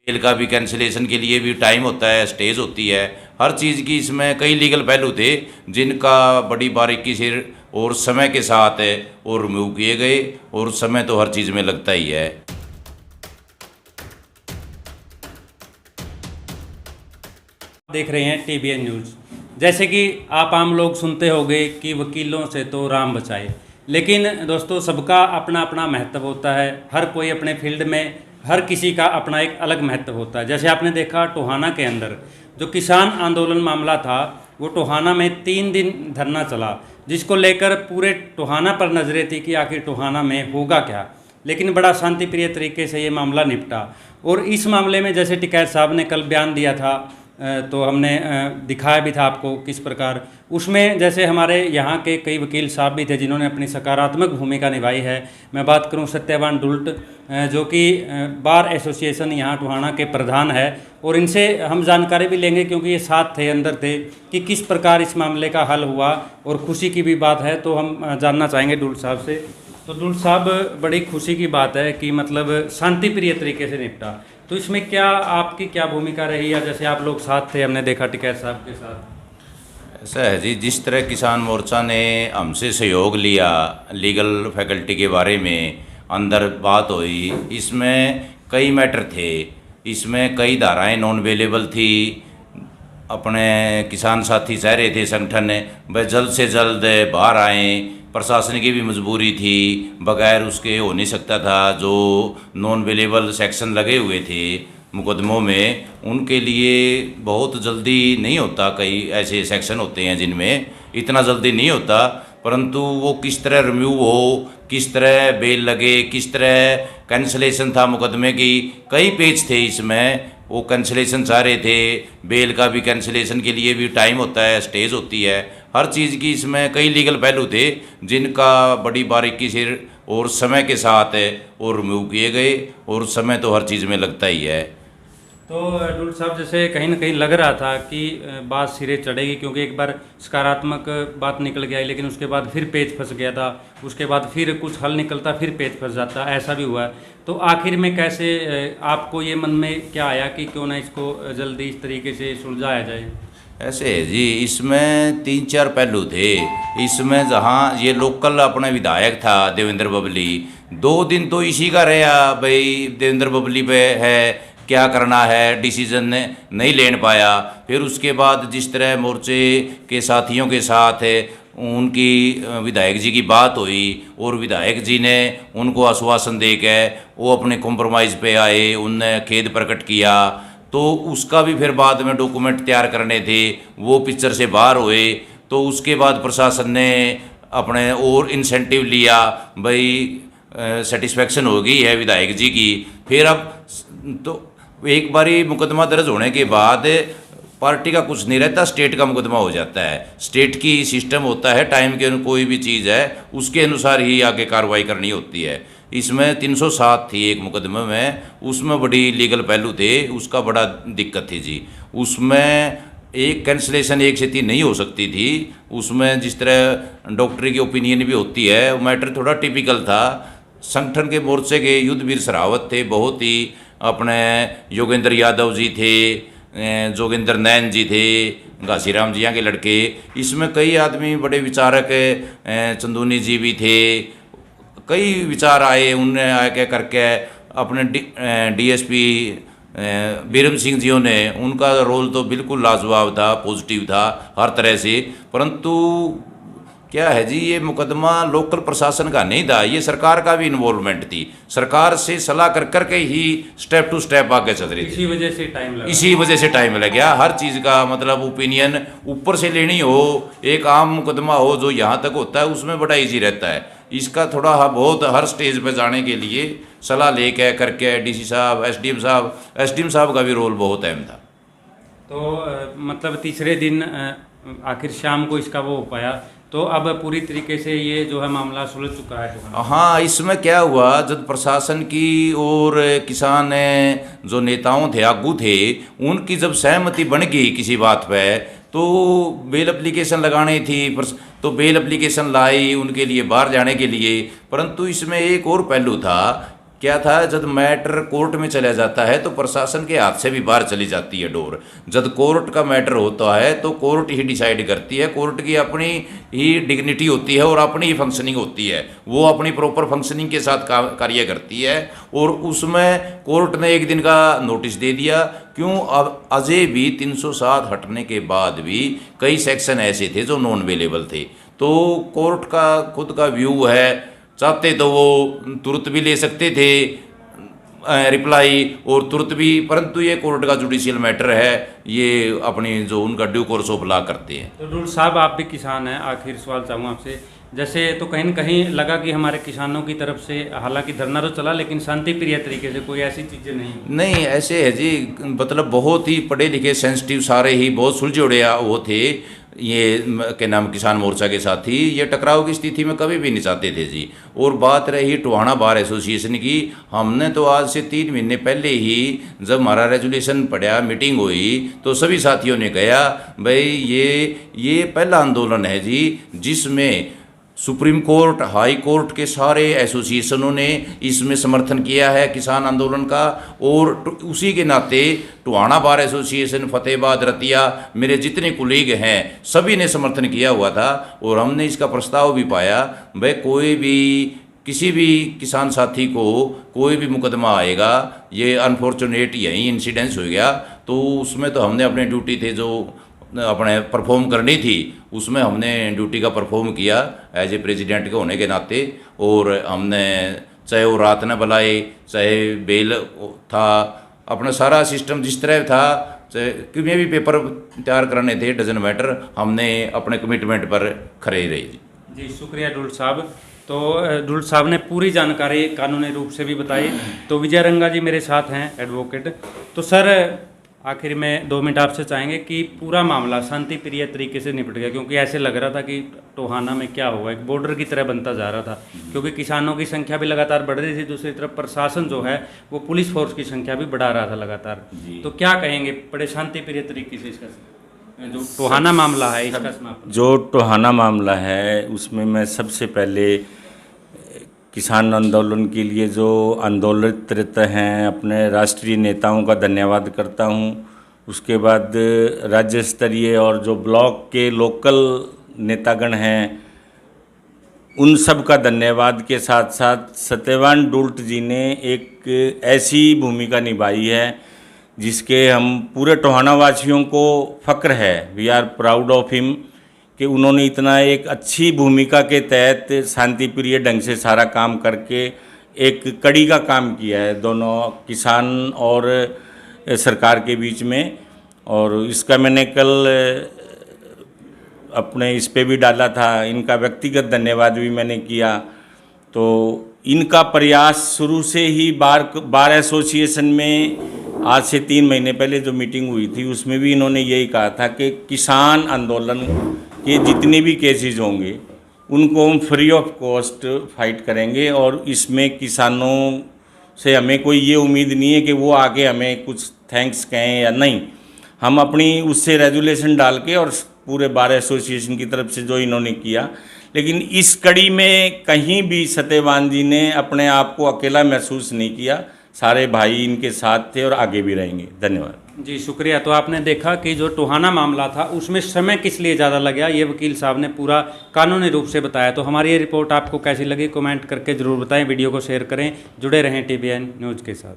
Bell का भी cancellation के लिए भी टाइम होता है, स्टेज होती है, हर चीज़ की इसमें कई लीगल पहलू थे जिनका बड़ी बारीकी से और समय के साथ और रिमूव किए गए। और समय तो हर चीज़ में लगता ही है। देख रहे हैं टीबीएन न्यूज़। जैसे कि आप आम लोग सुनते होंगे कि वकीलों से तो राम बचाए, लेकिन दोस्तों सबका अपना अपना महत्व होता है। हर कोई अपने फील्ड में, हर किसी का अपना एक अलग महत्व होता है। जैसे आपने देखा टोहाना के अंदर जो किसान आंदोलन मामला था, वो टोहाना में 3 दिन धरना चला, जिसको लेकर पूरे टोहाना पर नजरें थी कि आखिर टोहाना में होगा क्या। लेकिन बड़ा शांतिप्रिय तरीके से ये मामला निपटा। और इस मामले में जैसे टिकैत साहब ने कल बयान दिया था, तो हमने दिखाया भी था आपको किस प्रकार उसमें जैसे हमारे यहाँ के कई वकील साहब भी थे जिन्होंने अपनी सकारात्मक भूमिका निभाई है। मैं बात करूँ सत्यवान डुल्ट, जो कि बार एसोसिएशन यहाँ टोहाना के प्रधान है, और इनसे हम जानकारी भी लेंगे क्योंकि ये साथ थे, अंदर थे, कि किस प्रकार इस मामले का हल हुआ। और खुशी की भी बात है, तो हम जानना चाहेंगे डुल्ट साहब से। तो डुल्ट साहब, बड़ी खुशी की बात है कि मतलब शांतिप्रिय तरीके से निपटा, तो इसमें क्या आपकी क्या भूमिका रही, या जैसे आप लोग साथ थे, हमने देखा टिकैत साहब के साथ। ऐसा है जी, जिस तरह किसान मोर्चा ने हमसे सहयोग लिया लीगल फैकल्टी के बारे में, अंदर बात हुई, इसमें कई मैटर थे, इसमें कई धाराएं नॉन अवेलेबल थी। अपने किसान साथी चाह रहे थे संगठन वह जल्द से जल्द बाहर आएँ, प्रशासन की भी मजबूरी थी, बगैर उसके हो नहीं सकता था। जो नॉन अवेलेबल सेक्शन लगे हुए थे मुकदमों में, उनके लिए बहुत जल्दी नहीं होता। कई ऐसे सेक्शन होते हैं जिनमें इतना जल्दी नहीं होता, परंतु वो किस तरह रिम्यू हो, किस तरह बेल लगे, किस तरह कैंसिलेशन था मुकदमे की, कई पेज थे इसमें। वो कैंसिलेशन चाह रहे थे, बेल का भी कैंसिलेशन के लिए भी टाइम होता है, स्टेज होती है, हर चीज़ की इसमें कई लीगल पहलू थे जिनका बड़ी बारीकी से और समय के साथ और रिमूव किए गए। और समय तो हर चीज़ में लगता ही है। तो डुल्ट साहब, जैसे कहीं ना कहीं लग रहा था कि बात सिरे चढ़ेगी, क्योंकि एक बार सकारात्मक बात निकल के आई, लेकिन उसके बाद फिर पेच फंस गया था, उसके बाद फिर कुछ हल निकलता, फिर पेच फंस जाता, ऐसा भी हुआ। तो आखिर में कैसे आपको ये मन में क्या आया कि क्यों ना इसको जल्दी इस तरीके से सुलझाया जाए। ऐसे है जी, इसमें 3-4 पहलू थे। इसमें जहाँ ये लोकल अपना विधायक था देवेंद्र बबली, 2 दिन तो इसी का रहा भाई, देवेंद्र बबली पे है, क्या करना है, डिसीजन नहीं ले पाया। फिर उसके बाद जिस तरह मोर्चे के साथियों के साथ उनकी विधायक जी की बात हुई, और विधायक जी ने उनको आश्वासन दे के वो अपने कॉम्प्रोमाइज़ पे आए, उनने खेद प्रकट किया। तो उसका भी फिर बाद में डॉक्यूमेंट तैयार करने थे, वो पिक्चर से बाहर हुए। तो उसके बाद प्रशासन ने अपने और इंसेंटिव लिया, भाई सेटिस्फेक्शन हो गई है विधायक जी की। फिर अब तो एक बारी मुकदमा दर्ज होने के बाद पार्टी का कुछ नहीं रहता, स्टेट का मुकदमा हो जाता है। स्टेट की सिस्टम होता है, टाइम के कोई भी चीज़ है उसके अनुसार ही आगे कार्रवाई करनी होती है। इसमें 307 थी एक मुकदमे में, उसमें बड़ी लीगल पहलू थे, उसका बड़ा दिक्कत थी जी। उसमें एक कैंसिलेशन 1 से 3 नहीं हो सकती थी। उसमें जिस तरह डॉक्टरी की ओपिनियन भी होती है, वो मैटर थोड़ा टिपिकल था। संगठन के मोर्चे के युद्धवीर सरावत थे, बहुत ही अपने योगेंद्र यादव जी थे, जोगेंद्र नैन जी थे, घासीराम जिया के लड़के, इसमें कई आदमी बड़े विचारक, चंदूनी जी भी थे। कई विचार आए, उनने आके करके अपने डीएसपी बीरम सिंह जियों ने, उनका रोल तो बिल्कुल लाजवाब था, पॉजिटिव था हर तरह से। परंतु क्या है जी, ये मुकदमा लोकल प्रशासन का नहीं था, ये सरकार का भी इन्वॉल्वमेंट थी। सरकार से सलाह कर करके ही स्टेप टू स्टेप आगे चल रही थी। इसी वजह से टाइम लगा, इसी वजह से टाइम लग गया। हर चीज़ का मतलब ओपिनियन ऊपर से लेनी हो, एक आम मुकदमा हो जो यहाँ तक होता है, उसमें बड़ा ईजी रहता है। इसका थोड़ा बहुत हर स्टेज पे जाने के लिए सलाह लेके करके डीसी साहब, एसडीएम साहब का भी रोल बहुत अहम था। तो मतलब तीसरे दिन आखिर शाम को इसका वो हो पाया, तो अब पूरी तरीके से ये जो है मामला सुलझ चुका है। हाँ, इसमें क्या हुआ, जब प्रशासन की और किसान जो नेताओं थे, आगू थे, उनकी जब सहमति बन गई किसी बात पे, तो बेल एप्लीकेशन लगानी थी, तो बेल एप्लीकेशन लाई उनके लिए बाहर जाने के लिए। परंतु इसमें एक और पहलू था क्या था, जब मैटर कोर्ट में चला जाता है तो प्रशासन के हाथ से भी बाहर चली जाती है डोर। जब कोर्ट का मैटर होता है तो कोर्ट ही डिसाइड करती है, कोर्ट की अपनी ही डिग्निटी होती है और अपनी ही फंक्शनिंग होती है, वो अपनी प्रॉपर फंक्शनिंग के साथ कार्य करती है। और उसमें कोर्ट ने एक दिन का नोटिस दे दिया। क्यों, अब अजय भी 307 हटने के बाद भी कई सेक्शन ऐसे थे जो नॉन अवेलेबल थे। तो कोर्ट का खुद का व्यू है, चाहते तो वो तुरंत भी ले सकते थे रिप्लाई और तुरंत भी, परंतु ये कोर्ट का जुडिशियल मैटर है, ये अपनी जो उनका ड्यू कोर्स ऑफ लॉ करते हैं। तो डुल साहब, आप भी किसान हैं, आखिर सवाल चाहूँगा आपसे, जैसे तो कहीं न कहीं लगा कि हमारे किसानों की तरफ से हालांकि धरना तो चला लेकिन शांति प्रिय तरीके से कोई ऐसी चीज़ें नहीं ऐसे है जी, मतलब बहुत ही पढ़े लिखे सेंसिटिव सारे ही बहुत सुलझे उड़े वो थे, ये के नाम किसान मोर्चा के साथी, ये टकराव की स्थिति में कभी भी नहीं चाहते थे जी। और बात रही टोहाना बार एसोसिएशन की, हमने तो आज से 3 महीने पहले ही जब हमारा रेजुलेशन पड़ा, मीटिंग हुई, तो सभी साथियों ने कहा भाई ये पहला आंदोलन है जी जिसमें सुप्रीम कोर्ट, हाई कोर्ट के सारे एसोसिएशनों ने इसमें समर्थन किया है किसान आंदोलन का। और उसी के नाते टोहाना बार एसोसिएशन, फतेहाबाद, रतिया, मेरे जितने कुलीग हैं सभी ने समर्थन किया हुआ था। और हमने इसका प्रस्ताव भी पाया, भाई कोई भी किसी भी किसान साथी को कोई भी मुकदमा आएगा, ये अनफॉर्चुनेट यही इंसिडेंस हो गया, तो उसमें तो हमने अपने ड्यूटी थे जो अपने परफॉर्म करनी थी, उसमें हमने ड्यूटी का परफॉर्म किया एज ए प्रेसिडेंट के होने के नाते। और हमने चाहे वो रात न बुलाए, चाहे बेल था, अपना सारा सिस्टम जिस तरह था, चाहे कितने भी पेपर तैयार करने थे, डजन मैटर, हमने अपने कमिटमेंट पर खड़े रहे जी। शुक्रिया डुल साहब। तो डुल साहब ने पूरी जानकारी कानूनी रूप से भी बताई। तो विजय रंगा जी मेरे साथ हैं, एडवोकेट। तो सर, आखिर में 2 मिनट आपसे चाहेंगे कि पूरा मामला शांति प्रिय तरीके से निपट गया, क्योंकि ऐसे लग रहा था कि टोहाना में क्या हुआ, एक बॉर्डर की तरह बनता जा रहा था, क्योंकि किसानों की संख्या भी लगातार बढ़ रही थी, दूसरी तरफ प्रशासन जो है वो पुलिस फोर्स की संख्या भी बढ़ा रहा था लगातार। तो क्या कहेंगे, बड़े शांति प्रिय तरीके से इसका जो टोहाना मामला है इसका समापन? जो टोहाना मामला है उसमें मैं सबसे पहले किसान आंदोलन के लिए जो आंदोलित हैं अपने राष्ट्रीय नेताओं का धन्यवाद करता हूं। उसके बाद राज्य स्तरीय और जो ब्लॉक के लोकल नेतागण हैं उन सब का धन्यवाद के साथ साथ सत्यवान डुल्ट जी ने एक ऐसी भूमिका निभाई है जिसके हम पूरे टोहाना वासियों को फ़ख्र है, we are proud of him, कि उन्होंने इतना एक अच्छी भूमिका के तहत शांति प्रिय ढंग से सारा काम करके एक कड़ी का काम किया है दोनों किसान और सरकार के बीच में। और इसका मैंने कल अपने इस पे भी डाला था, इनका व्यक्तिगत धन्यवाद भी मैंने किया। तो इनका प्रयास शुरू से ही बार एसोसिएशन में आज से 3 महीने पहले जो मीटिंग हुई थी उसमें भी इन्होंने यही कहा था कि किसान आंदोलन के जितने भी केसेस होंगे उनको हम फ्री ऑफ कॉस्ट फाइट करेंगे। और इसमें किसानों से हमें कोई ये उम्मीद नहीं है कि वो आके हमें कुछ थैंक्स कहें या नहीं, हम अपनी उससे रेजुलेशन डाल के और पूरे बार एसोसिएशन की तरफ से जो इन्होंने किया। लेकिन इस कड़ी में कहीं भी सत्यवान जी ने अपने आप को अकेला महसूस नहीं किया, सारे भाई इनके साथ थे और आगे भी रहेंगे। धन्यवाद जी, शुक्रिया। तो आपने देखा कि जो टोहाना मामला था उसमें समय किस लिए ज़्यादा लगा, ये वकील साहब ने पूरा कानूनी रूप से बताया। तो हमारी ये रिपोर्ट आपको कैसी लगी कमेंट करके ज़रूर बताएं, वीडियो को शेयर करें, जुड़े रहें TBN न्यूज़ के साथ।